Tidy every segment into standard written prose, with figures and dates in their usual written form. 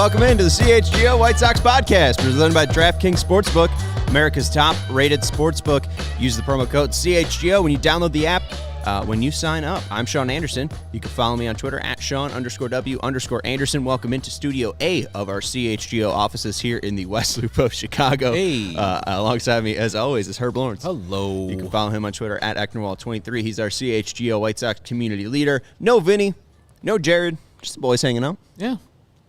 Welcome into the CHGO White Sox podcast, presented by DraftKings Sportsbook, America's top-rated sportsbook. Use the promo code CHGO when you download the app. When you sign up, I'm Sean Anderson. You can follow me on Twitter at Sean_W_Anderson. Welcome into Studio A of our CHGO offices here in the West Loop of Chicago. Hey. Alongside me, as always, is Herb Lawrence. Hello. You can follow him on Twitter at Ecknerwall23. He's our CHGO White Sox community leader. No Vinny, no Jared, just the boys hanging out. Yeah,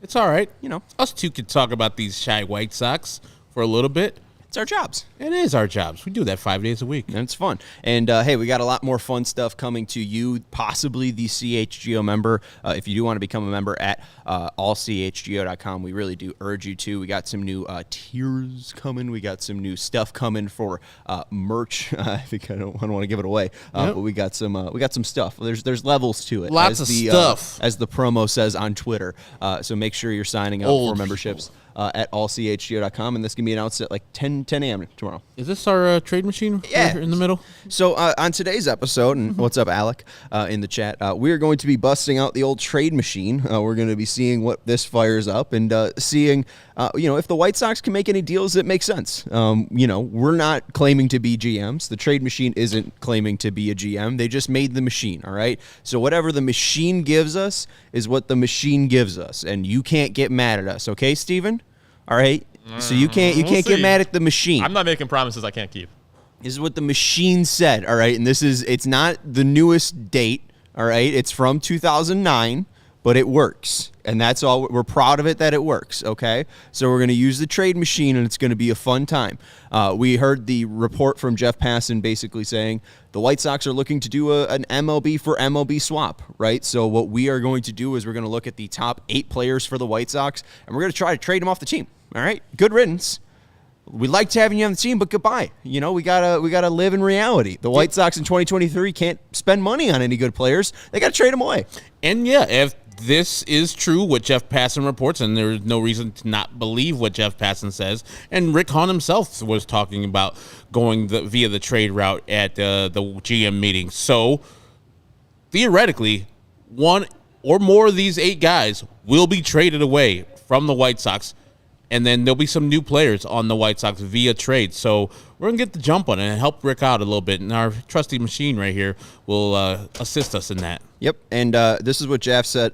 it's all right. You know. Us two could talk about these shy White Sox for a little bit. It's our jobs. It is our jobs. We do that 5 days a week. And it's fun. And, hey, we got a lot more fun stuff coming to you, possibly the CHGO member. If you do want to become a member at allchgo.com, we really do urge you to. We got some new tiers coming. We got some new stuff coming for merch. I think I don't want to give it away. But we got some stuff. There's levels to it. Lots of stuff. As the promo says on Twitter. So make sure you're signing up for memberships. At allchgo.com, and this can be announced at like 10 a.m. tomorrow. Is this our trade machine in the middle? So on today's episode, and what's up, Alec, in the chat, we're going to be busting out the old trade machine. We're going to be seeing what this fires up and seeing, if the White Sox can make any deals that make sense. We're not claiming to be GMs. The trade machine isn't claiming to be a GM. They just made the machine, all right? So whatever the machine gives us is what the machine gives us, and you can't get mad at us, okay, Steven? All right, so you can't get mad at the machine. I'm not making promises I can't keep. This is what the machine said, all right? And it's not the newest date, all right? It's from 2009, but it works. And that's all. We're proud of it that it works, okay? So we're going to use the trade machine, and it's going to be a fun time. We heard the report from Jeff Passan basically saying the White Sox are looking to do an MLB for MLB swap, right? So what we are going to do is we're going to look at the top 8 players for the White Sox, and we're going to try to trade them off the team, all right? Good riddance. We liked having you on the team, but goodbye. We gotta live in reality. The White Sox in 2023 can't spend money on any good players. They got to trade them away. And yeah, if this is true, what Jeff Passan reports, and there's no reason to not believe what Jeff Passan says, and Rick Hahn himself was talking about going via the trade route at the GM meeting. So theoretically, one or more of these 8 guys will be traded away from the White Sox. And then there'll be some new players on the White Sox via trade. So we're going to get the jump on it and help Rick out a little bit. And our trusty machine right here will assist us in that. Yep, and this is what Jeff said.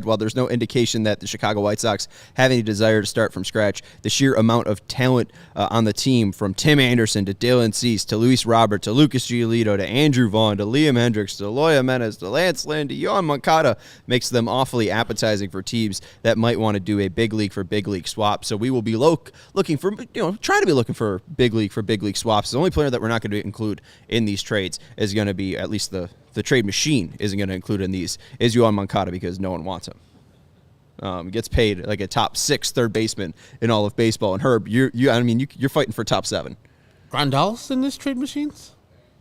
While there's no indication that the Chicago White Sox have any desire to start from scratch, the sheer amount of talent on the team, from Tim Anderson to Dylan Cease to Luis Robert to Lucas Giolito to Andrew Vaughn to Liam Hendriks to Eloy Jimenez to Lance Lynn to Yohan Moncada, makes them awfully appetizing for teams that might want to do a big league for big league swap. So we will be looking for, try to be looking for big league swaps. The only player that we're not going to include in these trades is going to be, at least the trade machine isn't going to include in these, is Yohan Moncada, because no one wants him. Gets paid like a top 6 third baseman in all of baseball. And Herb, you're fighting for top 7. Grandal's in this trade machines?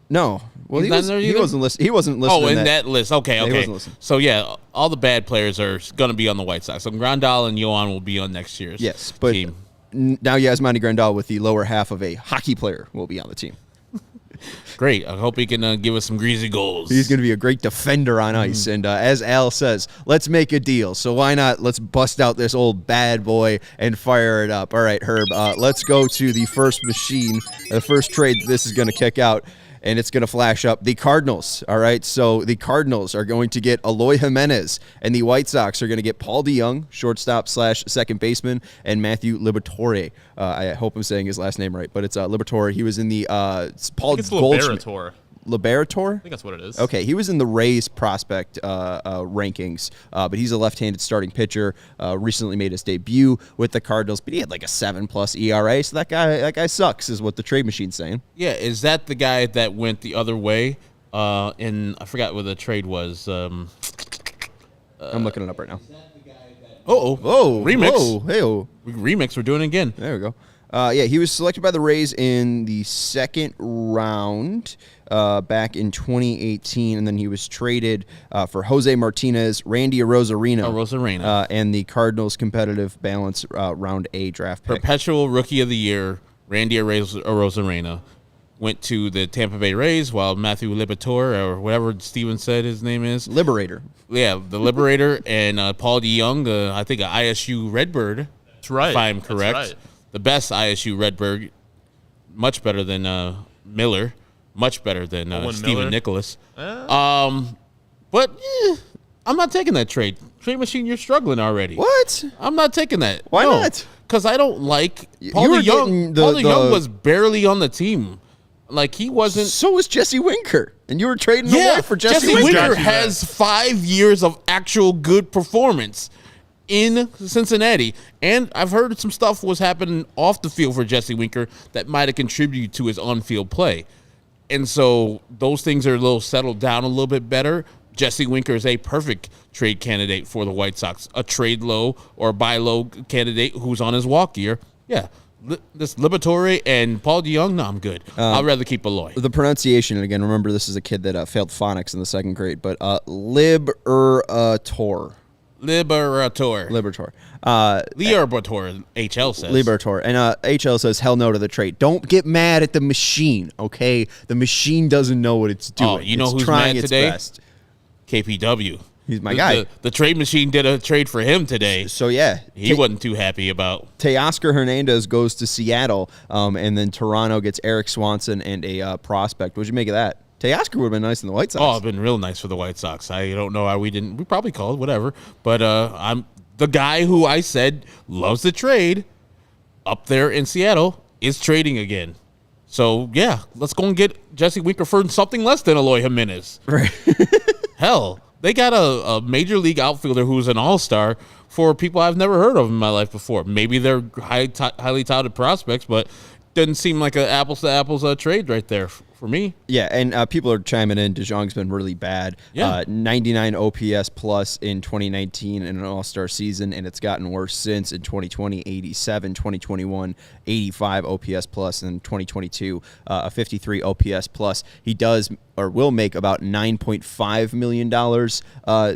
No, well he wasn't listed. He wasn't listed. Oh, in that list. Okay. He wasn't listed. So yeah, all the bad players are going to be on the White Sox. So Grandal and Yohan will be on next year's team. Now Yasmani Grandal, with the lower half of a hockey player, will be on the team. Great. I hope he can give us some greasy goals. He's going to be a great defender on ice. And as Al says, let's make a deal. So why not? Let's bust out this old bad boy and fire it up. All right, Herb, let's go to the first machine, the first trade this is going to kick out. And it's going to flash up the Cardinals, all right? So the Cardinals are going to get Eloy Jimenez, and the White Sox are going to get Paul DeJong, shortstop / second baseman, and Matthew Liberatore. I hope I'm saying his last name right, but it's Liberatore. He was in the Paul Goldschmidt. Liberator? I think that's what it is. Okay, he was in the Rays prospect rankings, but he's a left-handed starting pitcher. Recently made his debut with the Cardinals, but he had like a 7+ ERA. So that guy sucks, is what the trade machine's saying. Yeah, is that the guy that went the other way? I forgot what the trade was. I'm looking it up right now. Remix. Whoa, hey-oh. Remix, we're doing it again. There we go. He was selected by the Rays in the second round back in 2018, and then he was traded for Jose Martinez, Randy Arozarena, and the Cardinals competitive balance round A draft pick. Perpetual Rookie of the Year, Randy Arozarena. went to the Tampa Bay Rays, while Matthew Liberatore, or whatever Steven said his name is. Liberator. Yeah, the Liberator, and Paul DeYoung, I think an ISU Redbird. That's right. If I'm correct. That's right. The best ISU Redbird, much better than Miller, much better than Stephen Nicholas. But I'm not taking that trade. Trade machine, you're struggling already. What? I'm not taking that. Why not? Because I don't like Paul DeYoung. Paul DeYoung was barely on the team. Like, he wasn't. So was Jesse Winker. And you were trading away for Jesse Winker. Winker. Has 5 years of actual good performance in Cincinnati. And I've heard some stuff was happening off the field for Jesse Winker that might have contributed to his on-field play. And so those things are a little settled down a little bit better. Jesse Winker is a perfect trade candidate for the White Sox. A trade low or buy low candidate who's on his walk year. Yeah. This Liberatore and Paul DeYoung, no, I'm good. I'd rather keep Eloy. The pronunciation, and again, remember this is a kid that failed phonics in the second grade, but Liberator. Liberator, HL says. Liberator. And HL says, hell no to the trade. Don't get mad at the machine, okay? The machine doesn't know what it's doing. Oh, you know it's who's trying mad its today? Best. KPW. He's my guy. The trade machine did a trade for him today. So, yeah. He wasn't too happy about. Teoscar Hernandez goes to Seattle, and then Toronto gets Eric Swanson and a prospect. What'd you make of that? Teoscar would have been nice in the White Sox. Oh, it's been real nice for the White Sox. I don't know how we didn't. We probably called, whatever. But I'm the guy who I said loves the trade up there in Seattle is trading again. So, yeah, let's go and get Jesse Winker for something less than Eloy Jimenez. Right. Hell, they got a major league outfielder who's an all-star for people I've never heard of in my life before. Maybe they're highly touted prospects, but doesn't seem like an apples-to-apples trade right there for me. Yeah, and people are chiming in. DeJong's been really bad. Yeah. 99 OPS plus in 2019 in an all-star season, and it's gotten worse since. In 2020, 87, 2021, 85 OPS plus, and 2022, a 53 OPS plus. He does or will make about $9.5 million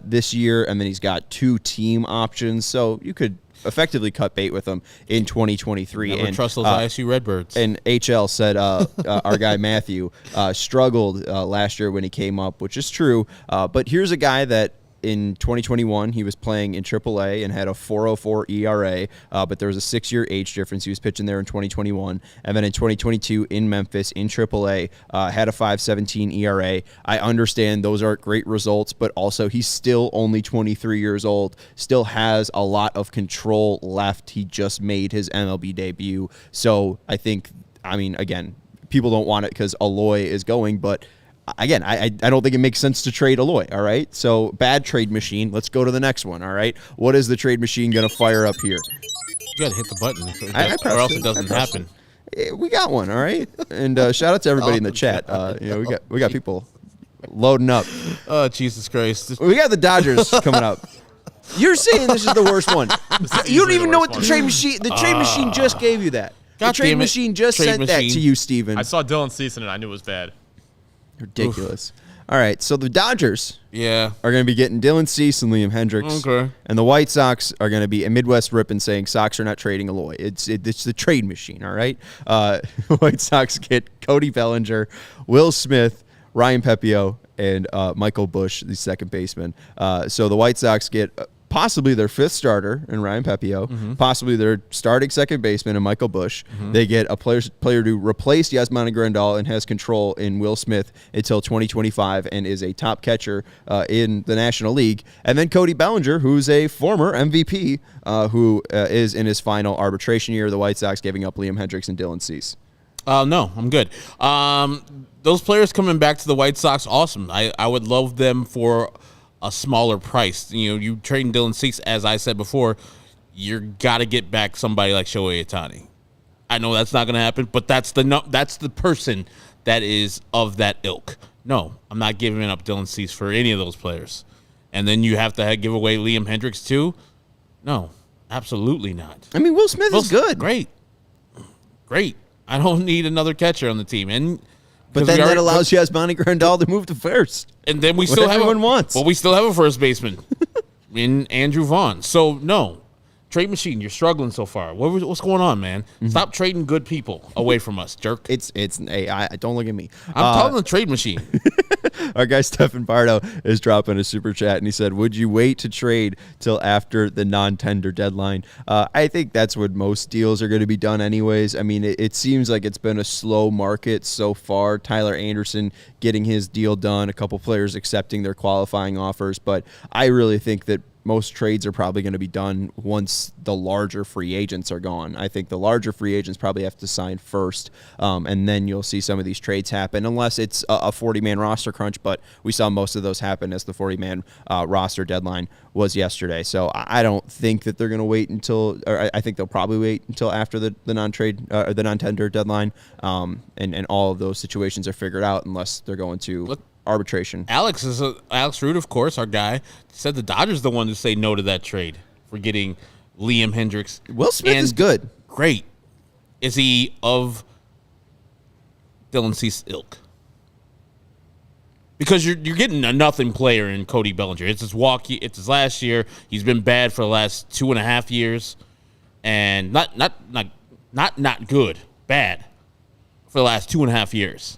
this year, and then he's got 2 team options, so you could effectively cut bait with him in 2023. Never trust those ISU Redbirds. And HL said our guy Matthew struggled last year when he came up, which is true. But here's a guy that in 2021 he was playing in AAA and had a 4.04 ERA, but there was a 6-year age difference. He was pitching there in 2021, and then in 2022 in Memphis in AAA had a 5.17 ERA. I understand those aren't great results, but also he's still only 23 years old, still has a lot of control left. He just made his MLB debut, so I think, I mean, again, people don't want it because Eloy is going, but again, I don't think it makes sense to trade Eloy, all right? So, bad trade machine. Let's go to the next one, all right? What is the trade machine going to fire up here? You got to hit the button, or else it doesn't happen. We got one, all right? And shout out to everybody in the chat. We got people loading up. Oh, Jesus Christ. We got the Dodgers coming up. You're saying this is the worst one. You don't even know what the trade machine... The trade machine just gave you that. The trade machine just sent that to you, Steven. I saw Dylan Cease and I knew it was bad. Ridiculous. Oof. All right, so the Dodgers are going to be getting Dylan Cease and Liam Hendriks. Okay. And the White Sox are going to be a Midwest ripping saying Sox are not trading Eloy. It's the trade machine, all right? White Sox get Cody Bellinger, Will Smith, Ryan Pepio, and Michael Busch, the second baseman. So the White Sox get possibly their 5th starter in Ryan Pepio, possibly their starting second baseman in Michael Busch. They get a player to replace Yasmani Grandal and has control in Will Smith until 2025 and is a top catcher in the National League. And then Cody Bellinger, who's a former MVP, who is in his final arbitration year. The White Sox giving up Liam Hendriks and Dylan Cease. No, I'm good. Those players coming back to the White Sox, awesome. I would love them for a smaller price. You trading Dylan Cease, as I said before, you got to get back somebody like Shohei Ohtani. I know that's not going to happen, but that's the person that is of that ilk. No, I'm not giving up Dylan Cease for any of those players. And then you have to give away Liam Hendriks too? No, absolutely not. I mean, Will Smith is good. Great. I don't need another catcher on the team. But then that allows Yasmani Grandal to move to first. And then we still have everyone wants. Well, we still have a first baseman in Andrew Vaughn. So, no. Trade machine, you're struggling so far. What's going on, man? Stop trading good people away from us, jerk. It's AI. Don't look at me. I'm calling the trade machine. Our guy Stefan Bardo is dropping a super chat, and he said, would you wait to trade till after the non-tender deadline? I think that's when most deals are going to be done anyways. I mean, it seems like it's been a slow market so far. Tyler Anderson getting his deal done, a couple players accepting their qualifying offers, but I really think that most trades are probably going to be done once the larger free agents are gone. I think the larger free agents probably have to sign first, and then you'll see some of these trades happen, unless it's a 40-man roster crunch, but we saw most of those happen as the 40-man roster deadline was yesterday. So I don't think that they're going to wait until, or I think they'll probably wait until after the non-trade or the non-tender deadline, and all of those situations are figured out unless they're going to arbitration. Alex Root, of course, our guy, said the Dodgers the one to say no to that trade for getting Liam Hendriks. Will Smith is good. Great. Is he of Dylan Cease's ilk? Because you're getting a nothing player in Cody Bellinger. It's his last year. He's been bad for the last 2.5 years, and not good, bad for the last 2.5 years.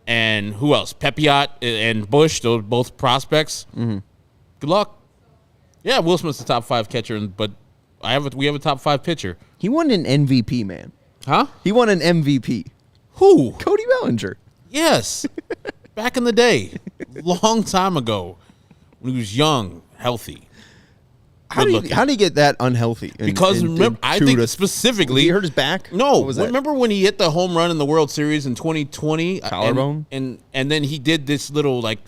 And who else? Pepiot and Bush, those both prospects. Mm-hmm. Good luck. Yeah, Will Smith's the top 5 catcher, but we have a top 5 pitcher. He won an MVP, man. Huh? He won an MVP. Who? Cody Bellinger. Yes. Back in the day. Long time ago. When he was young, healthy. How did he get that unhealthy? Because remember, I think specifically, he hurt his back. No, remember when he hit the home run in the World Series in 2020? Collarbone, and then he did this little like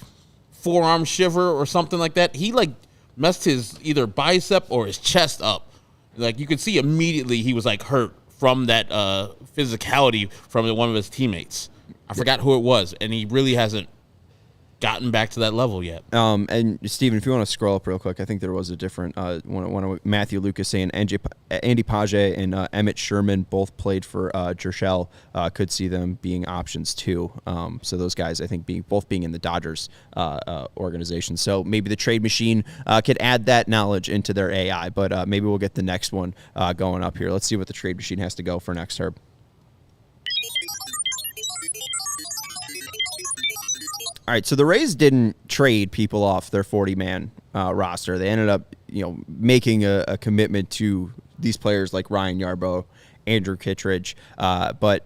forearm shiver or something like that. He like messed his either bicep or his chest up. Like you could see immediately he was like hurt from that physicality from one of his teammates. I forgot who it was, and he really hasn't gotten back to that level yet. And Steven, if you want to scroll up real quick, I think there was a different one of Matthew Lucas saying Andy Paget and Emmett Sherman both played for Jershell. Could see them being options too. So those guys, I think, being in the Dodgers organization. So maybe the trade machine could add that knowledge into their AI. But maybe we'll get the next one going up here. Let's see what the trade machine has to go for next, Herb. All right, so the Rays didn't trade people off their 40-man roster. They ended up, making a commitment to these players like Ryan Yarbrough, Andrew Kittredge. But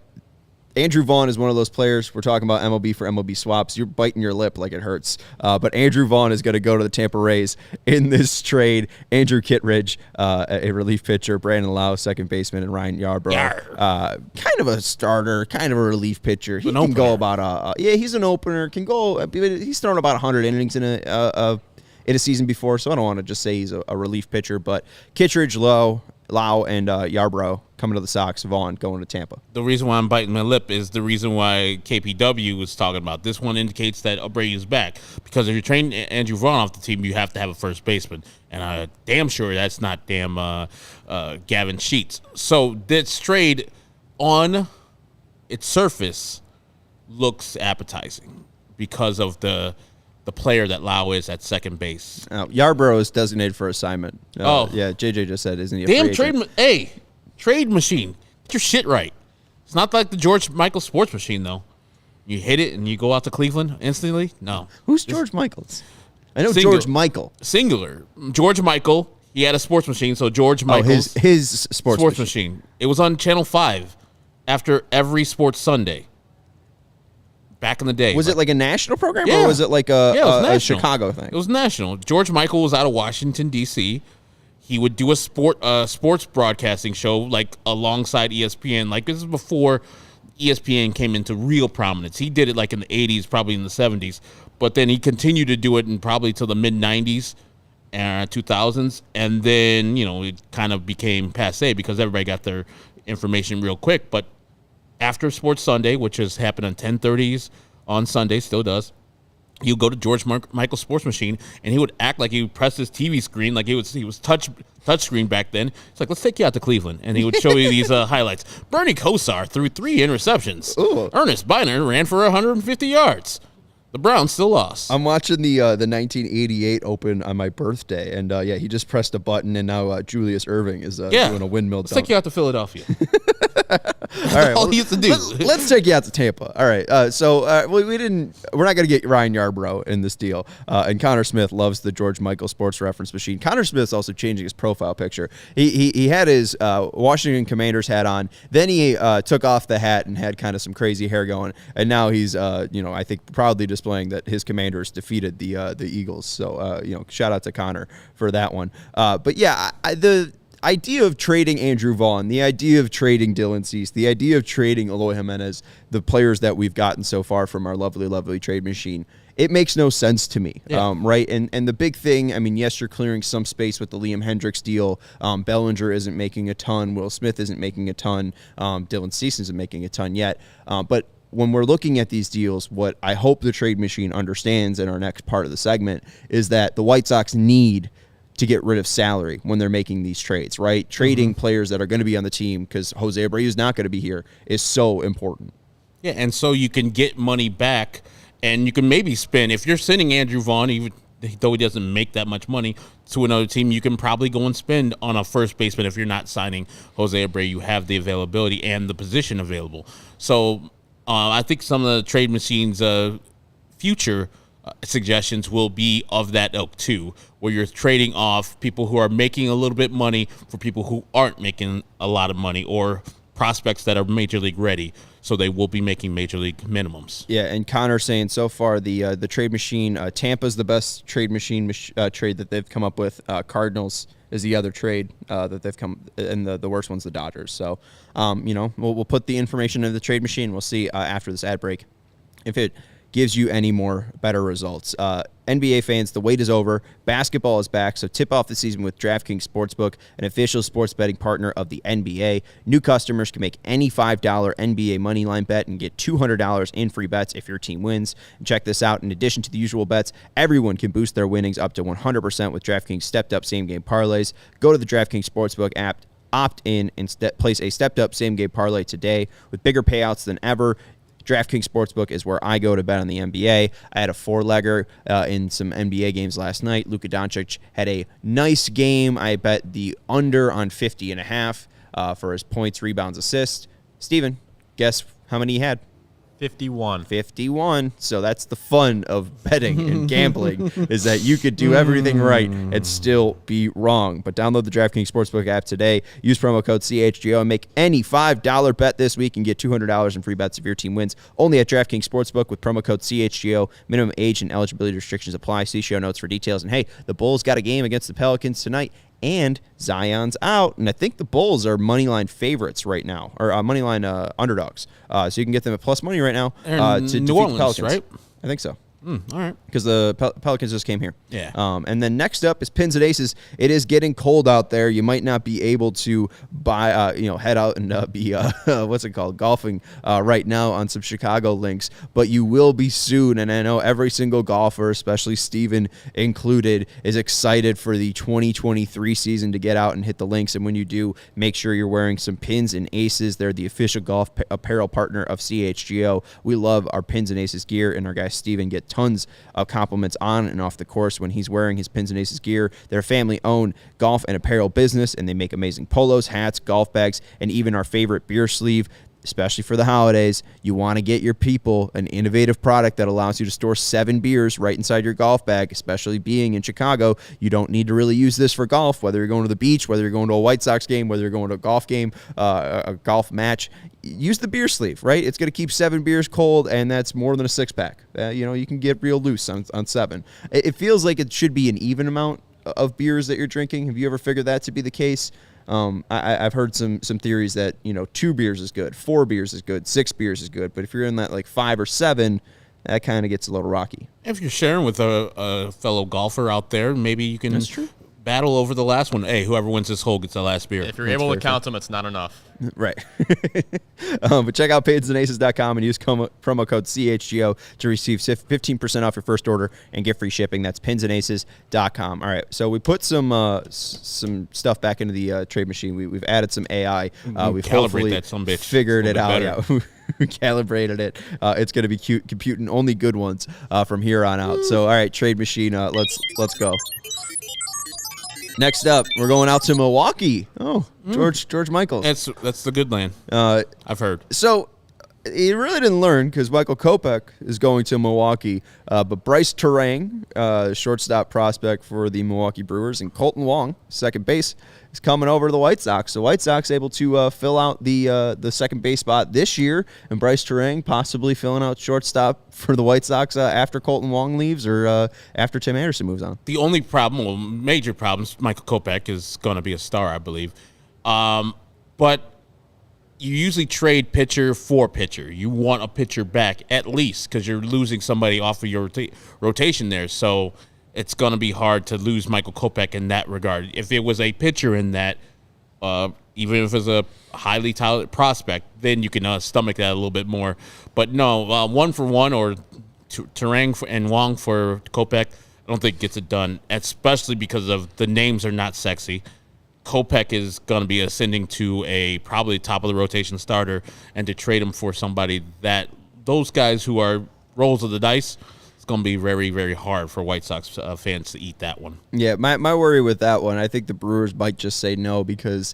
Andrew Vaughn is one of those players. We're talking about MLB for MLB swaps. You're biting your lip like it hurts. But Andrew Vaughn is going to go to the Tampa Rays in this trade. Andrew Kittredge, a relief pitcher, Brandon Lau, second baseman, and Ryan Yarbrough, kind of a starter, kind of a relief pitcher. He can go about he's an opener. Can go. He's thrown about 100 innings in a season before, so I don't want to just say he's a relief pitcher. But Kittredge, Lau, and Yarbrough coming to the Sox, Vaughn going to Tampa. The reason why I'm biting my lip is the reason why KPW was talking about. This one indicates that O'Brady is back. Because if you're trading Andrew Vaughn off the team, you have to have a first baseman. And I'm damn sure that's not Gavin Sheets. So this trade on its surface looks appetizing because of the player that Lau is at second base. Yarbrough is designated for assignment. Yeah, JJ just said, isn't he? Damn trade machine. Get your shit right. It's not like the George Michael sports machine, though. You hit it and you go out to Cleveland instantly? No. Who's George Michaels? I know George Michael. Singular. George Michael. He had a sports machine, so George Michael's his sports machine. It was on Channel 5 after every Sports Sunday. Back in the day. Was it like a national program or was it like a Chicago thing? It was national. George Michael was out of Washington, D.C. He would do a sports broadcasting show like alongside ESPN. Like this is before ESPN came into real prominence. He did it like in the 80s, probably in the 70s. But then he continued to do it in probably till the mid-90s and 2000s. And then, it kind of became passe because everybody got their information real quick. But after Sports Sunday, which has happened on 10:30s on Sunday, still does, you go to George Michael's sports machine, and he would act like he would press his TV screen, like he was touch screen back then. It's like, let's take you out to Cleveland, and he would show you these highlights. Bernie Kosar threw 3 interceptions. Ooh. Ernest Biner ran for 150 yards. The Browns still lost. I'm watching the 1988 Open on my birthday, and he just pressed a button, and now Julius Irving is doing a windmill Let's dunk. take you out to Philadelphia. All right, all he used to do. Let's take you out to Tampa. All right, we're not going to get Ryan Yarbrough in this deal. And Connor Smith loves the George Michael sports reference machine. Connor Smith's also changing his profile picture. He had his Washington Commanders hat on, then he took off the hat and had kind of some crazy hair going, and now he's I think proudly displaying that his Commanders defeated the Eagles. So shout out to Connor for that one. But yeah, the idea of trading Andrew Vaughn, the idea of trading Dylan Cease, the idea of trading Eloy Jimenez, the players that we've gotten so far from our lovely, lovely trade machine, it makes no sense to me, right? And the big thing, I mean, yes, you're clearing some space with the Liam Hendriks deal. Bellinger isn't making a ton. Will Smith isn't making a ton. Dylan Cease isn't making a ton yet. But when we're looking at these deals, what I hope the trade machine understands in our next part of the segment is that the White Sox need to get rid of salary when they're making these trades, right? Trading players that are going to be on the team because Jose Abreu is not going to be here is so important. Yeah, and so you can get money back, and you can maybe spend, if you're sending Andrew Vaughn, even though he doesn't make that much money, to another team, you can probably go and spend on a first baseman. If you're not signing Jose Abreu, you have the availability and the position available. So I think some of the trade machine's future suggestions will be of that ilk too, where you're trading off people who are making a little bit money for people who aren't making a lot of money, or prospects that are major league ready, so they will be making major league minimums. Yeah, and Connor saying so far the trade machine, Tampa's the best trade machine trade that they've come up with. Cardinals is the other trade that they've come, and the worst one's the Dodgers. So, we'll put the information in the trade machine. We'll see after this ad break if it gives you any more better results. NBA fans, the wait is over. Basketball is back, so tip off the season with DraftKings Sportsbook, an official sports betting partner of the NBA. New customers can make any $5 NBA moneyline bet and get $200 in free bets if your team wins. And check this out. In addition to the usual bets, everyone can boost their winnings up to 100% with DraftKings stepped-up same-game parlays. Go to the DraftKings Sportsbook app, opt in, and place a stepped-up same-game parlay today with bigger payouts than ever. DraftKings Sportsbook is where I go to bet on the NBA. I had a four-legger in some NBA games last night. Luka Doncic had a nice game. I bet the under on 50.5 for his points, rebounds, assists. Steven, guess how many he had? 51. So that's the fun of betting and gambling, is that you could do everything right and still be wrong. But download the DraftKings Sportsbook app today. Use promo code CHGO and make any $5 bet this week and get $200 in free bets if your team wins. Only at DraftKings Sportsbook with promo code CHGO. Minimum age and eligibility restrictions apply. See show notes for details. And hey, the Bulls got a game against the Pelicans tonight, and Zion's out, and I think the Bulls are moneyline favorites right now, or moneyline underdogs. So you can get them at plus money right now to defeat the Pelicans, right? I think so. All right. Because the Pelicans just came here. Yeah. And then next up is Pins and Aces. It is getting cold out there. You might not be able to buy, head out and be, golfing right now on some Chicago links, but you will be soon. And I know every single golfer, especially Steven included, is excited for the 2023 season to get out and hit the links. And when you do, make sure you're wearing some Pins and Aces. They're the official golf apparel partner of CHGO. We love our Pins and Aces gear, and our guy Steven gets tons of compliments on and off the course when he's wearing his Pins and Aces gear. They're a family-owned golf and apparel business, and they make amazing polos, hats, golf bags, and even our favorite beer sleeve. Especially for the holidays, you want to get your people an innovative product that allows you to store 7 beers right inside your golf bag, especially being in Chicago. You don't need to really use this for golf, whether you're going to the beach, whether you're going to a White Sox game, whether you're going to a golf game, a golf match. Use the beer sleeve, right? It's going to keep 7 beers cold, and that's more than a 6-pack. You can get real loose on 7. It feels like it should be an even amount of beers that you're drinking. Have you ever figured that to be the case? I've heard some theories that 2 beers is good, 4 beers is good, 6 beers is good, but if you're in that like 5 or 7, that kind of gets a little rocky. If you're sharing with a fellow golfer out there, maybe you can battle over the last one. Hey, whoever wins this hole gets the last beer. If you're able to count them, it's not enough. Right. But check out pagesandaces.com and use promo code CHGO to receive 15% off your first order and get free shipping. That's pinsandaces.com. All right, so we put some stuff back into the trade machine. We've added some AI. We've hopefully that some bitch figured it out. Yeah. We calibrated it. It's going to be computing only good ones from here on out. So, all right, trade machine, let's go. Next up, we're going out to Milwaukee. Oh, George Michaels. That's the good land. I've heard. So he really didn't learn because Michael Kopech is going to Milwaukee. But Bryce Terang, shortstop prospect for the Milwaukee Brewers, and Colton Wong, second base, is coming over to the White Sox. The White Sox able to fill out the second base spot this year, and Bryce Terang possibly filling out shortstop for the White Sox after Colton Wong leaves or after Tim Anderson moves on. The only problem, well, major problems, Michael Kopech is going to be a star, I believe. But you usually trade pitcher for pitcher. You want a pitcher back at least because you're losing somebody off of your rotation there. So it's going to be hard to lose Michael Kopech in that regard. If it was a pitcher in that, even if it's a highly talented prospect, then you can stomach that a little bit more. But no, 1 for 1 or Terang and Wong for Kopech, I don't think gets it done, especially because of the names are not sexy. Kopech is going to be ascending to a probably top of the rotation starter, and to trade him for somebody that those guys who are rolls of the dice, it's going to be very, very hard for White Sox fans to eat that one. Yeah, my worry with that one, I think the Brewers might just say no because,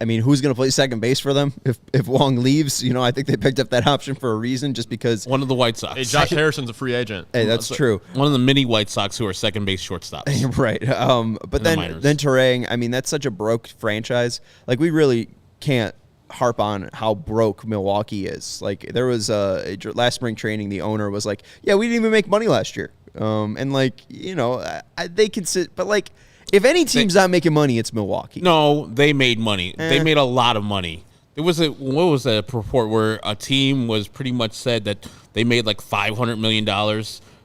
I mean, who's going to play second base for them if Wong leaves? You know, I think they picked up that option for a reason, just because. One of the White Sox. Hey, Josh Harrison's a free agent. Hey, that's true. One of the mini White Sox who are second base shortstops. Right. But then Terang, I mean, that's such a broke franchise. Like, we really can't harp on how broke Milwaukee is. Like, there was last spring training, the owner was like, yeah, we didn't even make money last year. And, like, you know, they can sit, but, like, if any team's not making money, it's Milwaukee. No, they made money. They made a lot of money. There was what was a report where a team was pretty much said that they made like $500 million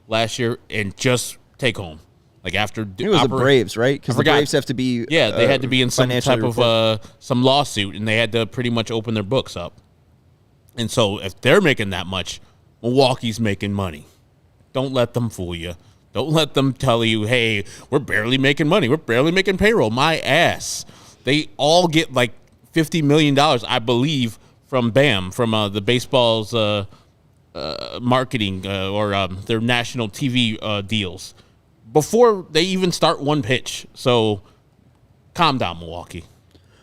last year and just take home. Like after it was the Braves, right? Because the Braves have to be they had to be in some type of some lawsuit, and they had to pretty much open their books up. And so if they're making that much, Milwaukee's making money. Don't let them fool you. Don't let them tell you, hey, we're barely making money. We're barely making payroll. My ass. They all get like $50 million, I believe, from BAM, from the baseball's marketing or their national TV deals before they even start one pitch. So calm down, Milwaukee.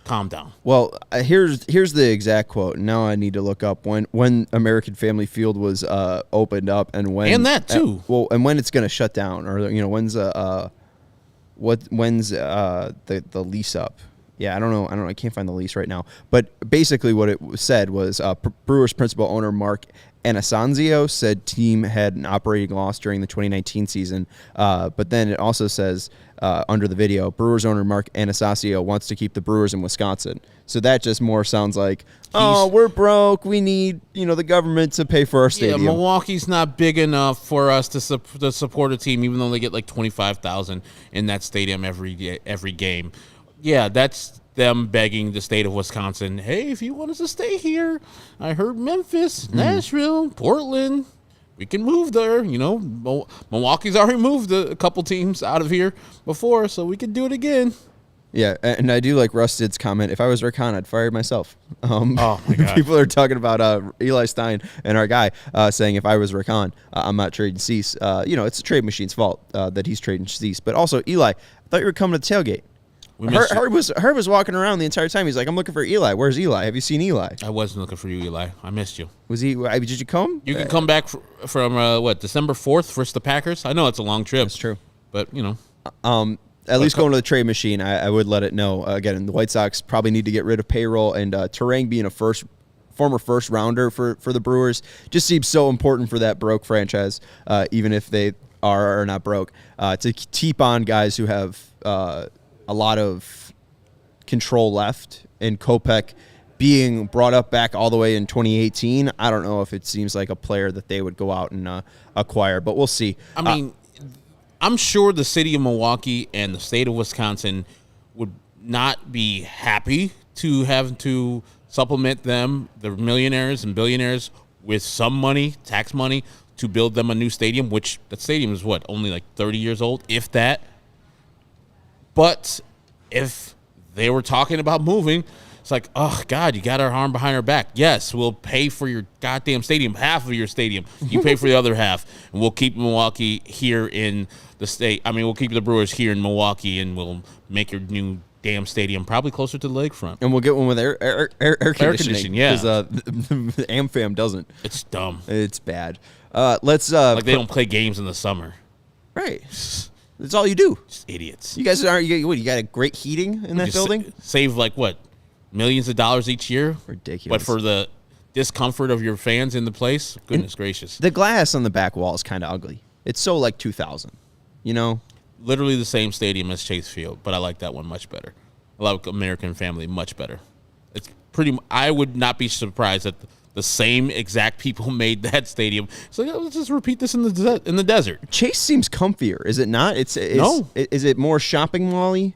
Calm down. Well, here's the exact quote. Now I need to look up when American Family Field was opened up and when, and that too. And when it's going to shut down, or when's the lease up. Yeah, I don't know. I can't find the lease right now. But basically, what it said was Brewers principal owner Mark Anasanzio said team had an operating loss during the 2019 season. But then it also says under the video, Brewers owner Mark Anasanzio wants to keep the Brewers in Wisconsin. So that just more sounds like, we're broke. We need the government to pay for our stadium. Yeah, Milwaukee's not big enough for us to support a team, even though they get like 25,000 in that stadium every game. Yeah, that's them begging the state of Wisconsin, hey, if you want us to stay here, I heard Memphis, Nashville, Portland, we can move there. Milwaukee's already moved a couple teams out of here before, so we could do it again. Yeah, and I do like Rusted's comment, if I was Rick Hahn, I'd fire myself. Oh, my God. People are talking about Eli Stein and our guy saying, if I was Rick Hahn, I'm not trading Cease. It's the trade machine's fault that he's trading Cease. But also, Eli, I thought you were coming to the tailgate. Herb was walking around the entire time. He's like, I'm looking for Eli. Where's Eli? Have you seen Eli? I wasn't looking for you, Eli. I missed you. Was he? Did you come? You can come back from December 4th versus the Packers? I know it's a long trip. That's true. But, at least going to the trade machine, I would let it know. Again, the White Sox probably need to get rid of payroll, and Terang being a former first rounder for the Brewers just seems so important for that broke franchise, even if they are or not broke, to keep on guys who have a lot of control left, and Kopech being brought up back all the way in 2018. I don't know if it seems like a player that they would go out and acquire, but we'll see. I mean, I'm sure the city of Milwaukee and the state of Wisconsin would not be happy to have to supplement them, the millionaires and billionaires, with some money, tax money, to build them a new stadium, which that stadium is only like 30 years old, if that. But if they were talking about moving, it's like, oh, God, you got our arm behind our back. Yes, we'll pay for your goddamn stadium, half of your stadium. You pay for the other half, and we'll keep Milwaukee here in the state. I mean, we'll keep the Brewers here in Milwaukee, and we'll make your new damn stadium probably closer to the lakefront. And we'll get one with air conditioning. Yeah. Because the AmFam doesn't. It's dumb. It's bad. Let's like they don't play games in the summer. Right. That's all you do. Just idiots. You guys aren't. You got a great heating in that building. Save like what, millions of dollars each year. Ridiculous. But for the discomfort of your fans in the place, goodness gracious. The glass on the back wall is kind of ugly. It's so like 2000. You know. Literally the same stadium as Chase Field, but I like that one much better. I like American Family much better. It's pretty. I would not be surprised that the same exact people made that stadium. So let's just repeat this in the desert. Chase seems comfier, is it not? It's no. Is it more shopping mall-y?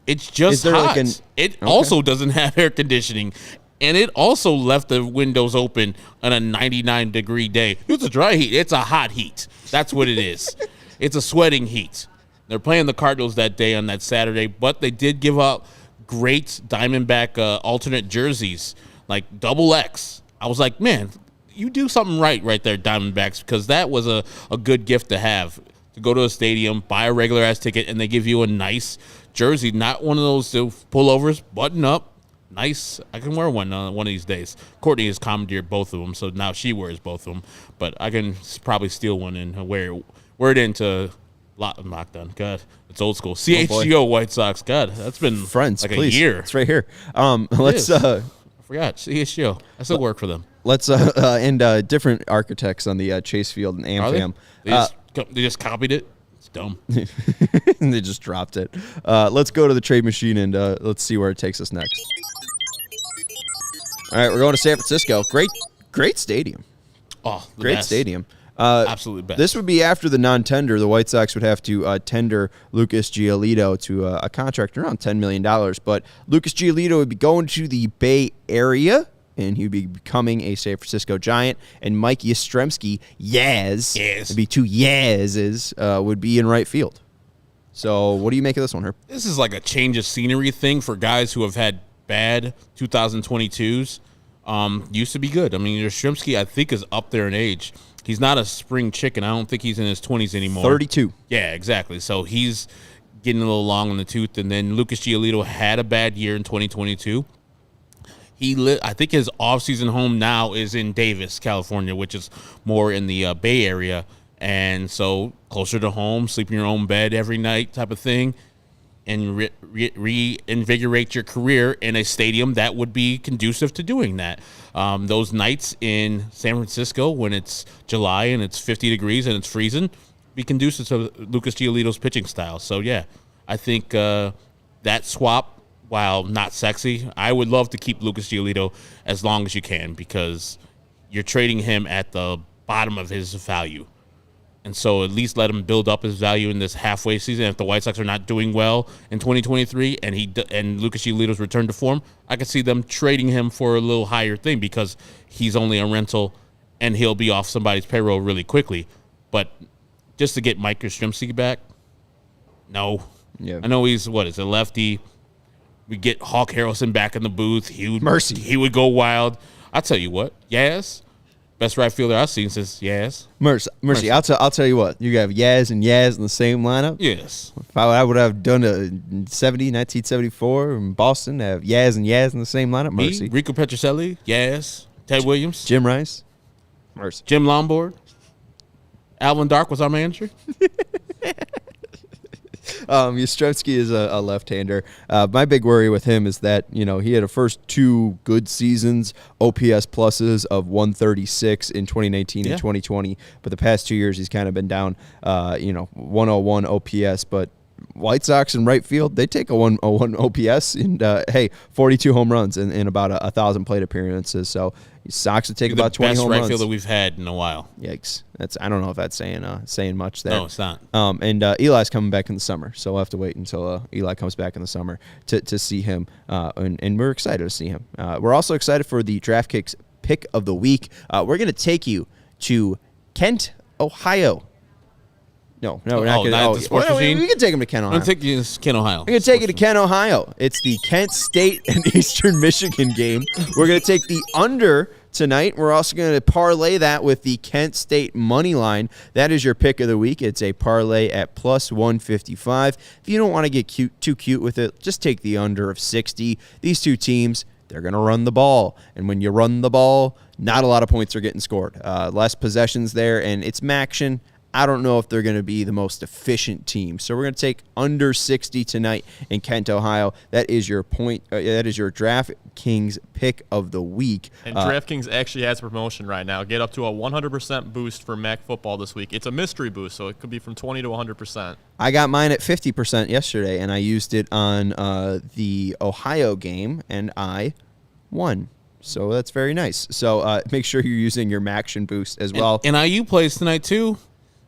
It's just hot. Like it also doesn't have air conditioning, and it also left the windows open on a 99-degree day. It's a dry heat. It's a hot heat. That's what it is. It's a sweating heat. They're playing the Cardinals that day on that Saturday, but they did give out great Diamondback alternate jerseys, like double X. I was like, man, you do something right there, Diamondbacks, because that was a good gift to have, to go to a stadium, buy a regular-ass ticket, and they give you a nice jersey, not one of those pullovers, button up, nice. I can wear one of these days. Courtney has commandeered both of them, so now she wears both of them, but I can probably steal one and wear it into lockdown. God, it's old school. CHGO White Sox. God, that's been friends, like please. A year. It's right here. Let's. I forgot CHGO. I still work for them. Let's and different architects on the Chase Field and AmFam. They just copied it. It's dumb. They just dropped it. Let's go to the trade machine and let's see where it takes us next. All right, we're going to San Francisco. Great stadium. Oh, great best. Stadium. Absolutely best. This would be after the non-tender. The White Sox would have to tender Lucas Giolito to a contract around $10 million. But Lucas Giolito would be going to the Bay Area, and he'd be becoming a San Francisco Giant. And Mike Yastrzemski, it'd be two Yazes, would be in right field. So what do you make of this one, Herb? This is like a change of scenery thing for guys who have had bad 2022s. Used to be good. I mean, Yastrzemski, I think, is up there in age. He's not a spring chicken. I don't think he's in his 20s anymore. 32. Yeah, exactly. So he's getting a little long in the tooth. And then Lucas Giolito had a bad year in 2022. I think his offseason home now is in Davis, California, which is more in the Bay Area. And so closer to home, sleep in your own bed every night type of thing. And reinvigorate your career in a stadium that would be conducive to doing that. Those nights in San Francisco when it's July and it's 50 degrees and it's freezing, be conducive to Lucas Giolito's pitching style. So, yeah, I think that swap, while not sexy, I would love to keep Lucas Giolito as long as you can because you're trading him at the bottom of his value. And so at least let him build up his value in this halfway season. If the White Sox are not doing well in 2023 and Lucas Giolito's return to form, I could see them trading him for a little higher thing because he's only a rental and he'll be off somebody's payroll really quickly. But just to get Mike Yastrzemski back, no. Yeah. I know he's, is a lefty. We get Hawk Harrelson back in the booth. He would go wild. I'll tell you what, best right fielder I've seen since Yaz. Mercy. I'll tell you what. You have Yaz and Yaz in the same lineup. Yes. If I would have done a 1974 in Boston, have Yaz and Yaz in the same lineup. Mercy. Rico Petrocelli, Yaz, Ted Williams, Jim Rice, Mercy, Jim Lombard, Alvin Dark was our manager. Yastrzemski is a left-hander. My big worry with him is that, he had a first two good seasons, OPS pluses of 136 in 2019 and 2020. But the past 2 years, he's kind of been down, 101 OPS, but White Sox in right field, they take a one OPS and 42 home runs in about 1,000 plate appearances. So Sox would take about 20 home runs. The best right fielder we've had in a while. Yikes! I don't know if that's saying much there. No, it's not. And Eli's coming back in the summer, so we'll have to wait until Eli comes back in the summer to see him. And we're excited to see him. We're also excited for the DraftKings pick of the week. We're going to take you to Kent, Ohio. No, we're not going to. We can take him to Kent, Ohio. I'm taking you to Kent, Ohio. We're going to take you to Kent, Ohio. It's the Kent State and Eastern Michigan game. We're going to take the under tonight. We're also going to parlay that with the Kent State money line. That is your pick of the week. It's a parlay at plus 155. If you don't want to get too cute with it, just take the under of 60. These two teams, they're going to run the ball. And when you run the ball, not a lot of points are getting scored. Less possessions there, and it's MACtion. I don't know if they're going to be the most efficient team. So we're going to take under 60 tonight in Kent, Ohio. That is your point. That is your DraftKings pick of the week. And DraftKings actually has a promotion right now. Get up to a 100% boost for MAC football this week. It's a mystery boost, so it could be from 20 to 100%. I got mine at 50% yesterday, and I used it on the Ohio game, and I won. So that's very nice. So make sure you're using your MACtion boost as well. And IU plays tonight, too.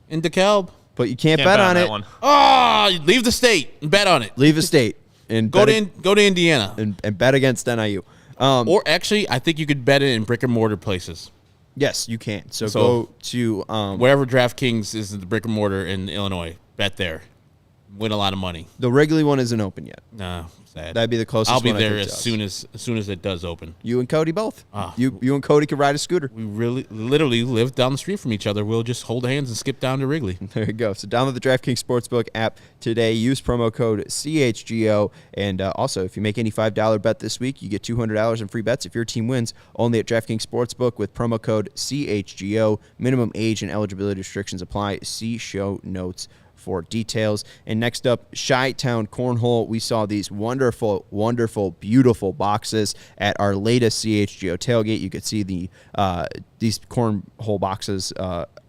In DeKalb. But you can't bet on it. One. Oh, leave the state and bet on it. Leave the state and go to Indiana and bet against NIU. Or actually, I think you could bet it in brick and mortar places. Yes, you can. So go to wherever DraftKings is the brick and mortar in Illinois. Bet there. Win a lot of money. The Wrigley one isn't open yet. No, sad. That'd be the closest. I'll be one there as soon as it does open. You and Cody both. You and Cody can ride a scooter. We literally live down the street from each other. We'll just hold hands and skip down to Wrigley. There you go. So download the DraftKings Sportsbook app today. Use promo code CHGO. And also, if you make any $5 bet this week, you get $200 in free bets if your team wins. Only at DraftKings Sportsbook with promo code CHGO. Minimum age and eligibility restrictions apply. See show notes for details. And next up, Chi-Town Cornhole. We saw these wonderful, beautiful boxes at our latest CHGO tailgate. You could see these cornhole boxes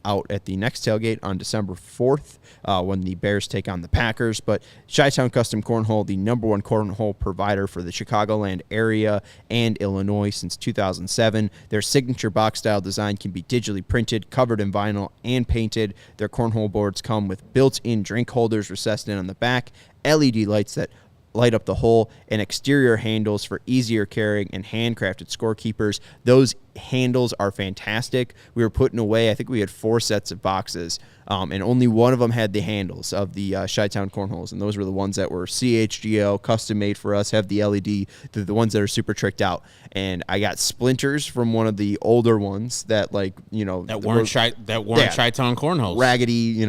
out at the next tailgate on December 4th when the Bears take on the Packers. But Chi-Town Custom Cornhole, the #1 cornhole provider for the Chicagoland area and Illinois since 2007. Their signature box-style design can be digitally printed, covered in vinyl, and painted. Their cornhole boards come with built-in drink holders recessed in on the back, LED lights that light up the hole, and exterior handles for easier carrying and handcrafted scorekeepers. Those handles are fantastic. We were putting away, I think we had 4 sets of boxes, and only one of them had the handles of the Chi-Town Cornholes, and those were the ones that were CHGO, custom made for us, have the LED, the ones that are super tricked out. And I got splinters from one of the older ones that, like, you know, that weren't Chi-Town Cornholes. Raggedy,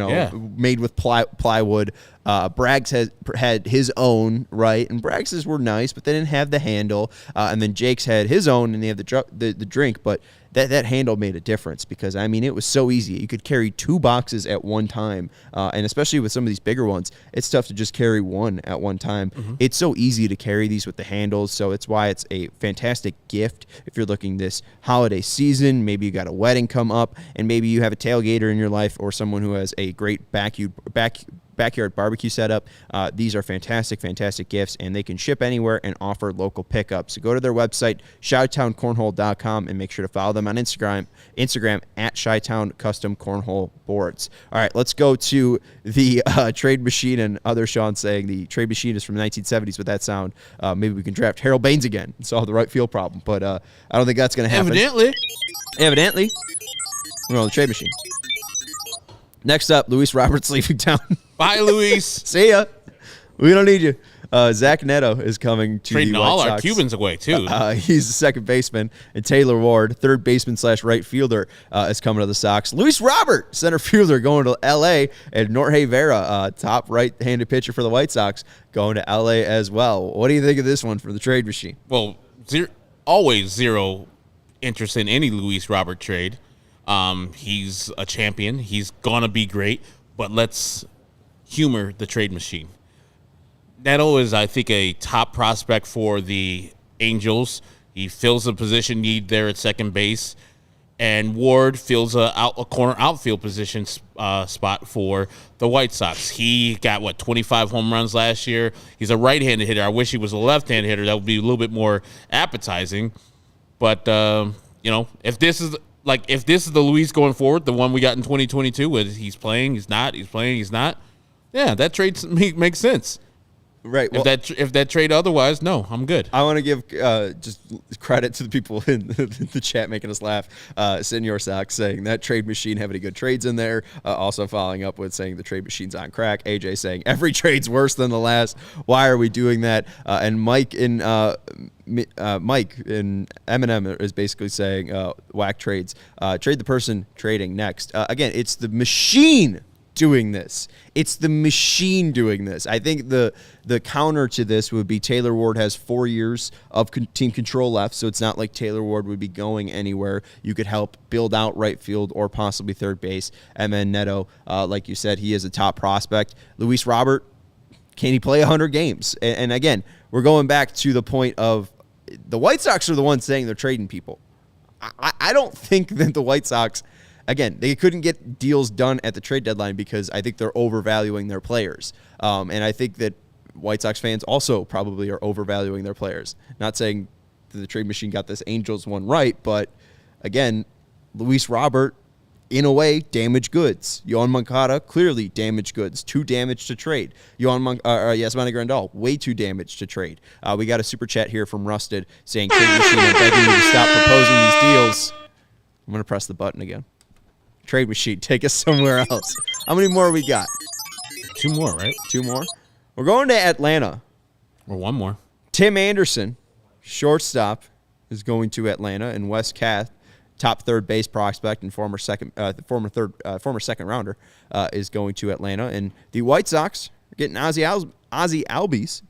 made with plywood. Braggs had his own, right? And Braggs's were nice, but they didn't have the handle. And then Jake's had his own, and they had the drink. But that handle made a difference because, I mean, it was so easy. You could carry 2 boxes at one time. And especially with some of these bigger ones, it's tough to just carry one at one time. Mm-hmm. It's so easy to carry these with the handles. So it's why it's a fantastic gift if you're looking this holiday season. Maybe you got a wedding come up, and maybe you have a tailgater in your life or someone who has a great backyard barbecue setup. These are fantastic gifts, and they can ship anywhere and offer local pickup. So go to their website, ChiTownCornhole.com, and make sure to follow them on Instagram at Chi-Town Custom Cornhole Boards. All right, let's go to the trade machine. And other Sean saying the trade machine is from the 1970s with that sound. Maybe we can draft Harold Baines again and solve the right field problem, but I don't think that's going to happen. Evidently. We're on the trade machine. Next up, Luis Roberts leaving town. Bye, Luis. See ya. We don't need you. Zach Neto is coming to trading the White Sox. all our Cubans away, too. He's the second baseman. And Taylor Ward, third baseman / right fielder, is coming to the Sox. Luis Robert, center fielder, going to L.A. And Norge Vera, top right-handed pitcher for the White Sox, going to L.A. as well. What do you think of this one for the trade machine? Well, always zero interest in any Luis Robert trade. He's a champion. He's going to be great. But let's humor the trade machine. Neto is, I think, a top prospect for the Angels. He fills a position need there at second base. and Ward fills a corner outfield position spot for the White Sox. He got, 25 home runs last year. He's a right-handed hitter. I wish he was a left-handed hitter. That would be a little bit more appetizing. But, if this is the Luis going forward, the one we got in 2022, where he's playing, he's not, he's playing, he's not, yeah, that trade makes sense. Right. Well, if that trade otherwise, no, I'm good. I want to give just credit to the people in the chat making us laugh. Senor Sox saying that trade machine have any good trades in there. Also following up with saying the trade machine's on crack. AJ saying every trade's worse than the last. Why are we doing that? And Mike in Eminem is basically saying whack trades. Trade the person trading next. Again, it's the machine doing this. It's the machine doing this. I think the counter to this would be Taylor Ward has 4 years of team control left, so it's not like Taylor Ward would be going anywhere. You could help build out right field or possibly third base. And then Neto, like you said, he is a top prospect. Luis Robert, can he play 100 games? And again, we're going back to the point of the White Sox are the ones saying they're trading people. I don't think that the White Sox, again, they couldn't get deals done at the trade deadline because I think they're overvaluing their players. And I think that White Sox fans also probably are overvaluing their players. Not saying that the trade machine got this Angels one right, but again, Luis Robert, in a way, damaged goods. Yohan Moncada, clearly damaged goods. Too damaged to trade. Yasmani Grandal, way too damaged to trade. We got a super chat here from Rusted saying, trade machine, I'm begging you to stop proposing these deals. I'm going to press the button again. Trade machine, take us somewhere else. How many more we got? 2 more, right? 2 more? We're going to Atlanta. Or 1 more. Tim Anderson, shortstop, is going to Atlanta, and Wes Kath, top third base prospect and former second rounder, is going to Atlanta. And the White Sox are getting Ozzie Albies,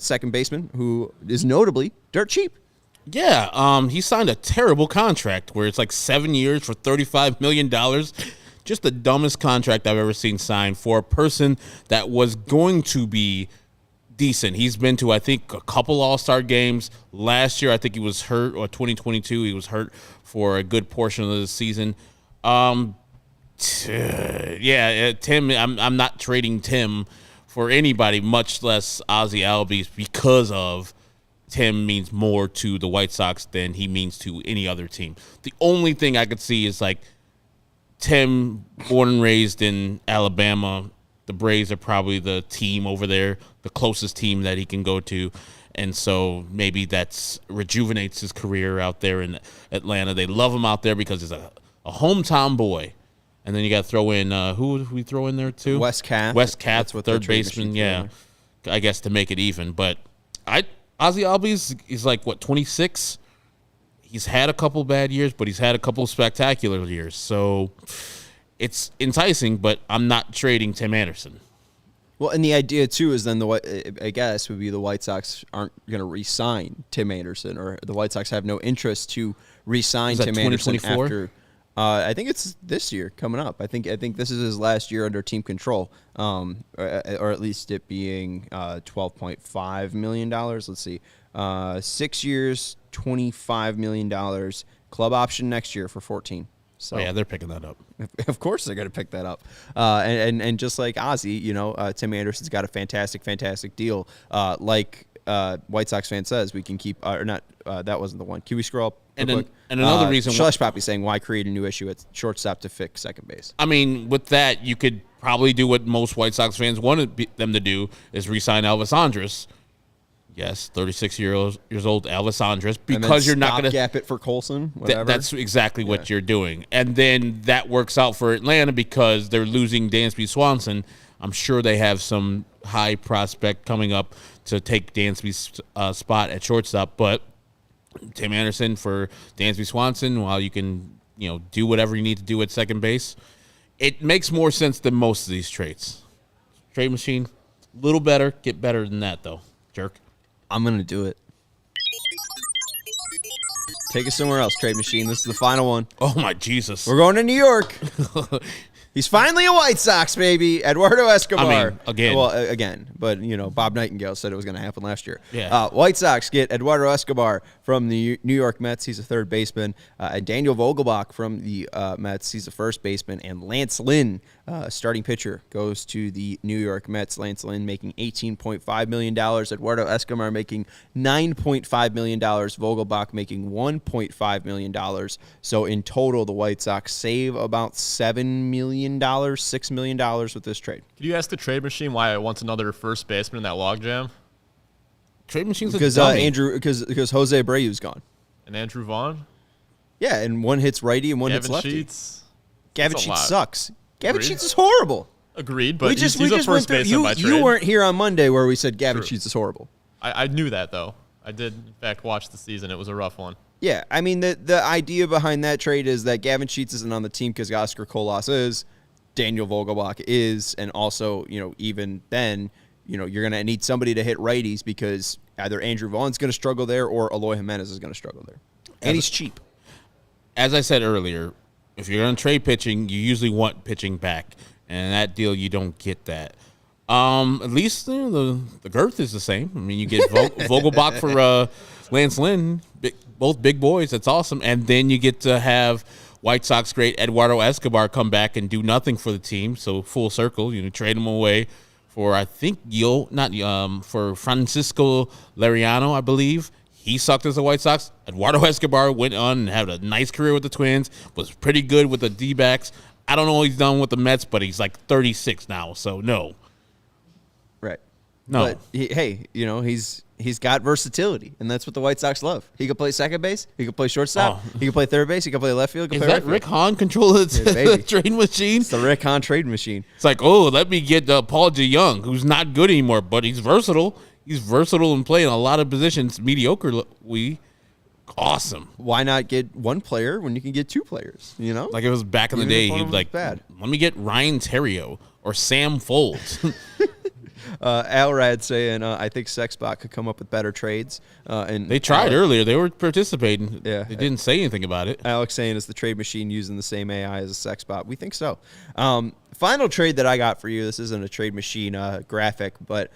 second baseman, who is notably dirt cheap. Yeah, he signed a terrible contract where it's like 7 years for $35 million. Just the dumbest contract I've ever seen signed for a person that was going to be decent. He's been to, I think, a couple All-Star games. Last year, I think he was hurt, or 2022, he was hurt for a good portion of the season. Tim, I'm not trading Tim for anybody, much less Ozzie Albies, because of Tim means more to the White Sox than he means to any other team. The only thing I could see is like Tim, born and raised in Alabama, the Braves are probably the team over there, the closest team that he can go to. And so maybe that's rejuvenates his career out there in Atlanta. They love him out there because he's a hometown boy. And then you got to throw in, who would we throw in there too? Wes Kath. Wes Kath, third baseman, yeah. I guess to make it even. But Ozzie Albies is like, 26? He's had a couple bad years, but he's had a couple spectacular years. So it's enticing, but I'm not trading Tim Anderson. Well, and the idea, too, is then I guess would be the White Sox aren't going to re-sign Tim Anderson, or the White Sox have no interest to re-sign Tim Anderson after. I think it's this year coming up. I think this is his last year under team control, or at least it being $12.5 million. Let's see, 6 years, $25 million. Club option next year for 14. So yeah, they're picking that up. Of course, they're going to pick that up. And just like Ozzie, Tim Anderson's got a fantastic deal. Like White Sox fan says, we can keep or not. That wasn't the one. Can we scroll up? And another reason, Slush Poppy saying, why create a new issue at shortstop to fix second base? I mean, with that, you could probably do what most White Sox fans wanted them to do, is re-sign Elvis Andrus. Yes, 36 years old Elvis Andrus, because you're not going to gap it for Colson. Whatever. That's exactly what you're doing, and then that works out for Atlanta because they're losing Dansby Swanson. I'm sure they have some high prospect coming up to take Dansby's spot at shortstop, but Tim Anderson for Dansby Swanson, while you can do whatever you need to do at second base, it makes more sense than most of these trades. Trade machine, a little better, get better than that though, jerk. I'm going to do it. Take us somewhere else, trade machine. This is the final one. Oh, my Jesus. We're going to New York. He's finally a White Sox, baby. Eduardo Escobar. I mean, again. Well, again. But, Bob Nightingale said it was going to happen last year. Yeah. White Sox get Eduardo Escobar from the New York Mets. He's a third baseman. And Daniel Vogelbach from the Mets. He's a first baseman. And Lance Lynn, starting pitcher, goes to the New York Mets. Lance Lynn making $18.5 million. Eduardo Escobar making $9.5 million. Vogelbach making $1.5 million. So in total, the White Sox save about $7 million, $6 million with this trade. Could you ask the trade machine why it wants another first baseman in that logjam? Trade machine's Because a dummy. because Jose Abreu's gone. And Andrew Vaughn? Yeah, and one hits righty and one hits Gavin lefty. Sheets? Gavin That's a Sheets lot. sucks. Gavin Agreed. Sheets is horrible. Agreed, but he's a went first through. baseman by trade. You weren't here on Monday where we said Gavin True. Sheets is horrible. I knew that, though. I did, in fact, watch the season. It was a rough one. Yeah, I mean, the idea behind that trade is that Gavin Sheets isn't on the team because Oscar Colas is, Daniel Vogelbach is, and also, even then, you're going to need somebody to hit righties because either Andrew Vaughn's going to struggle there or Eloy Jimenez is going to struggle there. And he's cheap. As I said earlier, if you're going to trade pitching, you usually want pitching back. And that deal, you don't get that. At least the girth is the same. I mean, you get Vogelbach for Lance Lynn, both big boys. That's awesome. And then you get to have White Sox great Eduardo Escobar come back and do nothing for the team. So full circle, trade him away for for Francisco Liriano, I believe. He sucked as a White Sox. Eduardo Escobar went on and had a nice career with the Twins. Was pretty good with the D-backs. I don't know what he's done with the Mets, but he's like 36 now. So no. Right. No. But he's got versatility, and that's what the White Sox love. He could play second base. He could play shortstop. He could play third base. He could play left field. He could Is play that right Rick field. Hahn control of Yeah, the baby. trade machine? It's the Rick Hahn trade machine. It's like, let me get Paul DeYoung, who's not good anymore, but he's versatile. He's versatile and playing a lot of positions. Mediocre. Awesome. Why not get one player when you can get two players? Like it was back in the Even day. if one He'd of them like, was bad. let me get Ryan Terrio or Sam Folds. Alrad saying, I think Sexbot could come up with better trades. And They tried earlier. They were participating. Yeah. They didn't say anything about it. Alex saying, is the trade machine using the same AI as a Sexbot? We think so. Final trade that I got for you. This isn't a trade machine graphic, but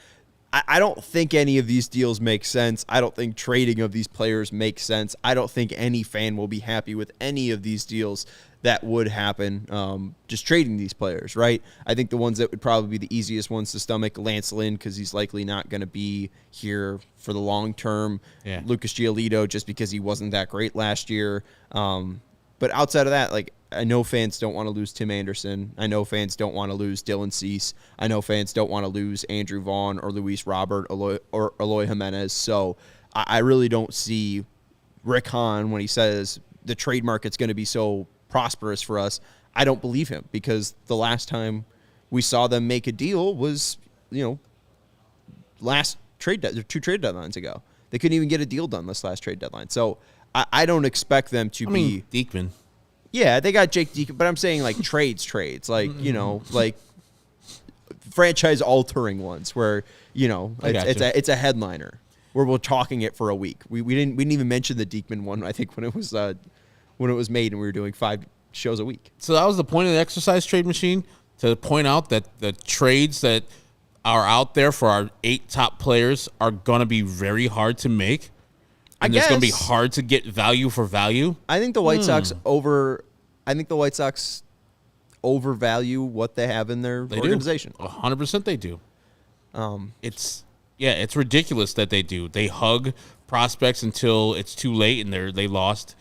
I don't think any of these deals make sense. I don't think trading of these players makes sense. I don't think any fan will be happy with any of these deals that would happen, just trading these players, right? I think the ones that would probably be the easiest ones to stomach, Lance Lynn, because he's likely not going to be here for the long term. Yeah. Lucas Giolito, just because he wasn't that great last year. But outside of that, I know fans don't want to lose Tim Anderson. I know fans don't want to lose Dylan Cease. I know fans don't want to lose Andrew Vaughn or Luis Robert or Eloy Jimenez. So I really don't see Rick Hahn when he says the trade market's going to be so prosperous for us. I don't believe him because the last time we saw them make a deal was, last two trade deadlines ago. They couldn't even get a deal done this last trade deadline. So I don't expect them to be. Diekman. Yeah, they got Jake Deacon, but I'm saying trades, franchise altering ones where it's a headliner where we're talking it for a week. We didn't even mention the Diekman one. I think when it was made and we were doing 5 shows a week. So that was the point of the exercise trade machine, to point out that the trades that are out there for our 8 top players are going to be very hard to make. And it's going to be hard to get value for value. I think the White Sox overvalue what they have in their organization. 100% they do. It's ridiculous that they do. They hug prospects until it's too late and they lost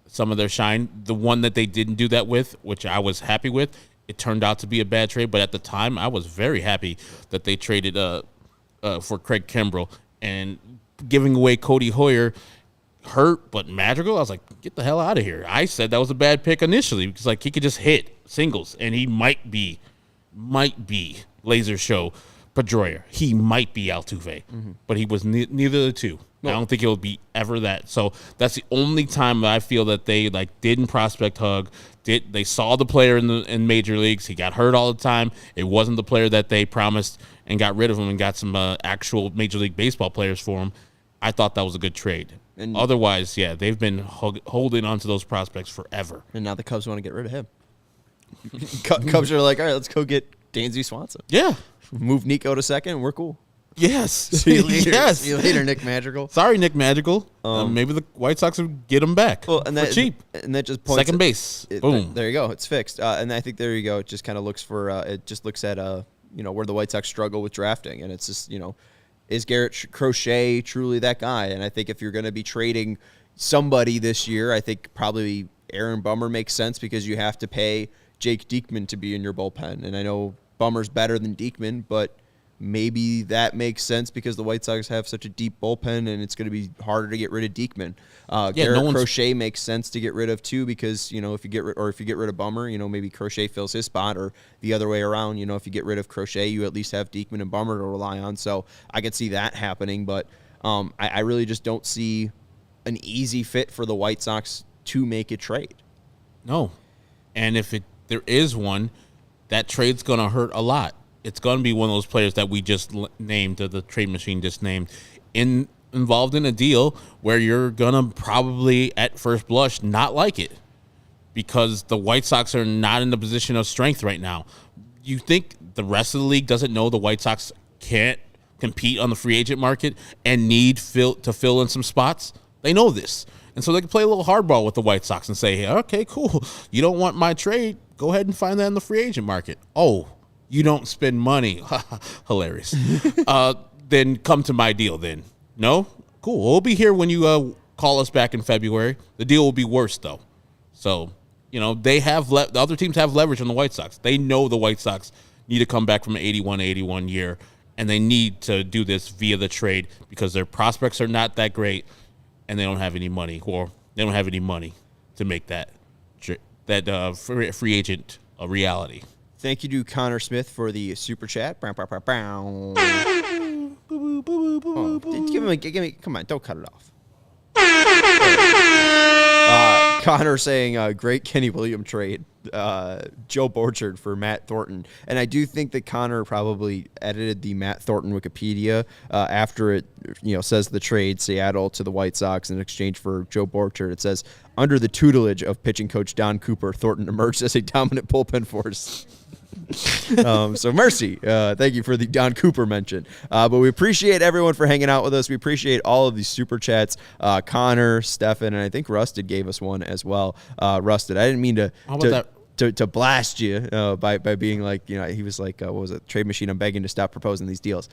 some of their shine. The one that they didn't do that with, which I was happy with, it turned out to be a bad trade. But at the time, I was very happy that they traded for Craig Kimbrell and giving away Cody Hoyer. Hurt, but magical. I was like, get the hell out of here. I said that was a bad pick initially because he could just hit singles and he might be Laser Show Pedroia. He might be Altuve, but he was neither of the two. No. I don't think he'll be ever that. So that's the only time that I feel that they didn't prospect hug. They saw the player in major leagues. He got hurt all the time. It wasn't the player that they promised and got rid of him and got some actual Major League Baseball players for him. I thought that was a good trade. And otherwise, they've been holding on to those prospects forever. And now the Cubs want to get rid of him. Cubs are like, all right, let's go get Dansby Swanson. Yeah. Move Nico to second, and we're cool. Yes. See you later. Yes. See you later, Nick Madrigal. Sorry, Nick Madrigal. Maybe the White Sox would get him back for cheap. And that just points second base. Boom. There you go. It's fixed. And I think there you go. It just kind of looks for. It just looks at where the White Sox struggle with drafting, and it's just is Garrett Crochet truly that guy? And I think if you're going to be trading somebody this year, I think probably Aaron Bummer makes sense because you have to pay Jake Diekman to be in your bullpen, and I know Bummer's better than Diekman, but maybe that makes sense because the White Sox have such a deep bullpen, and it's going to be harder to get rid of Diekman. Garrett Crochet makes sense to get rid of too because if you get rid of Bummer, maybe Crochet fills his spot, or the other way around. If you get rid of Crochet, you at least have Diekman and Bummer to rely on. So I could see that happening, but I really just don't see an easy fit for the White Sox to make a trade. No, and if there is one, that trade's going to hurt a lot. It's going to be one of those players that we just named, the trade machine just named, involved in a deal where you're going to probably, at first blush, not like it because the White Sox are not in the position of strength right now. You think the rest of the league doesn't know the White Sox can't compete on the free agent market and need to fill in some spots? They know this. And so they can play a little hardball with the White Sox and say, hey, okay, cool. You don't want my trade? Go ahead and find that in the free agent market. Oh, you don't spend money. Hilarious. Then come to my deal then. No? Cool. We'll be here when you call us back in February. The deal will be worse, though. So, they have the other teams have leverage on the White Sox. They know the White Sox need to come back from an 81 year, and they need to do this via the trade because their prospects are not that great, and they don't have any money, or they don't have any money to make that free agent a reality. Thank you to Connor Smith for the super chat. Give me, come on, don't cut it off. Connor saying, great Kenny Williams trade. Joe Borchard for Matt Thornton. And I do think that Connor probably edited the Matt Thornton Wikipedia after it says the trade Seattle to the White Sox in exchange for Joe Borchard. It says, under the tutelage of pitching coach Don Cooper, Thornton emerged as a dominant bullpen force. So mercy. Thank you for the Don Cooper mention. But we appreciate everyone for hanging out with us. We appreciate all of these super chats. Connor, Stefan, and I think Rusted gave us one as well. Rusted, I didn't mean to blast you by being like, he was like, what was it? Trade machine. I'm begging to stop proposing these deals.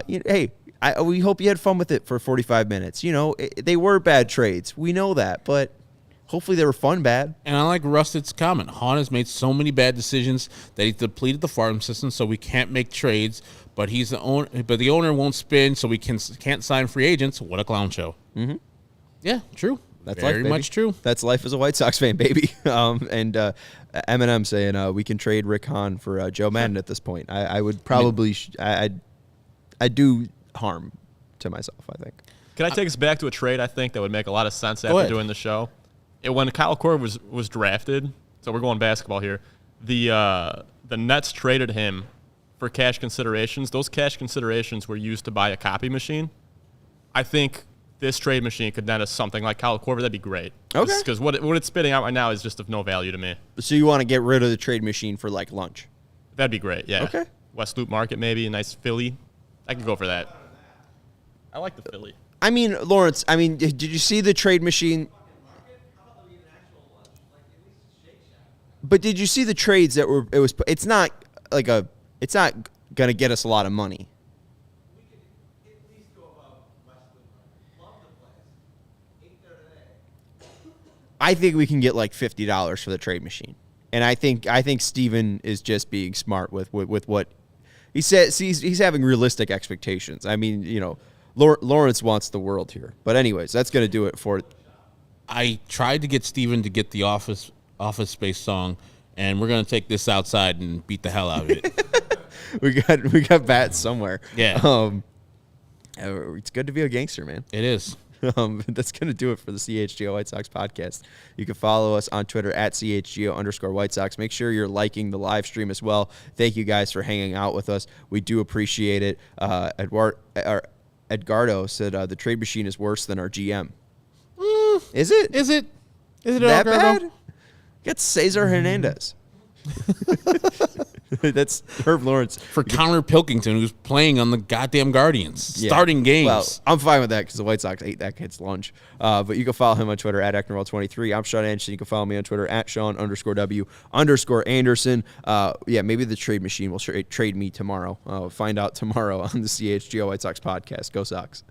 Hey, we hope you had fun with it for 45 minutes. They were bad trades. We know that, but hopefully they were fun bad. And I like Rusted's comment. Hahn has made so many bad decisions that he's depleted the farm system, so we can't make trades. But he's the owner. But the owner won't spin, so we can't sign free agents. What a clown show. Mm-hmm. Yeah, true. That's very much true. That's life as a White Sox fan, baby. And Eminem saying we can trade Rick Hahn for Joe Madden at this point. I would probably I do harm to myself, I think. Can I take us back to a trade I think that would make a lot of sense after doing the show? When Kyle Korver was drafted, so we're going basketball here, the Nets traded him for cash considerations. Those cash considerations were used to buy a copy machine. I think this trade machine could net us something like Kyle Korver. That'd be great. Okay. Because what it's spitting out right now is just of no value to me. So you want to get rid of the trade machine for like lunch? That'd be great, yeah. Okay. West Loop Market maybe, a nice Philly. I could go for that. I like the Philly. I mean, Lawrence, did you see the trade machine? But did you see the trades that were? It's not gonna get us a lot of money. We could at least go above West Loop. Love the place. Ate there today. I think we can get like $50 for the trade machine, and I think Steven is just being smart with what he says. He's having realistic expectations. Lawrence wants the world here, but anyways, that's gonna do it for. I tried to get Steven to get the Office Space song, and we're gonna take this outside and beat the hell out of it. we got bats somewhere. Yeah. It's good to be a gangster, man. It is. That's going to do it for the CHGO White Sox podcast. You can follow us on Twitter at CHGO_White Sox. Make sure you're liking the live stream as well. Thank you guys for hanging out with us. We do appreciate it. Edgardo said the trade machine is worse than our GM. Is it? Is it that Edgardo? bad? Get Cesar Hernandez. That's Herb Lawrence. For Connor Pilkington, who's playing on the goddamn Guardians, starting games. Well, I'm fine with that because the White Sox ate that kid's lunch. But you can follow him on Twitter at Acknerwall23. I'm Sean Anderson. You can follow me on Twitter at Sean_W_Anderson. Maybe the trade machine will trade me tomorrow. Find out tomorrow on the CHGO White Sox podcast. Go Sox.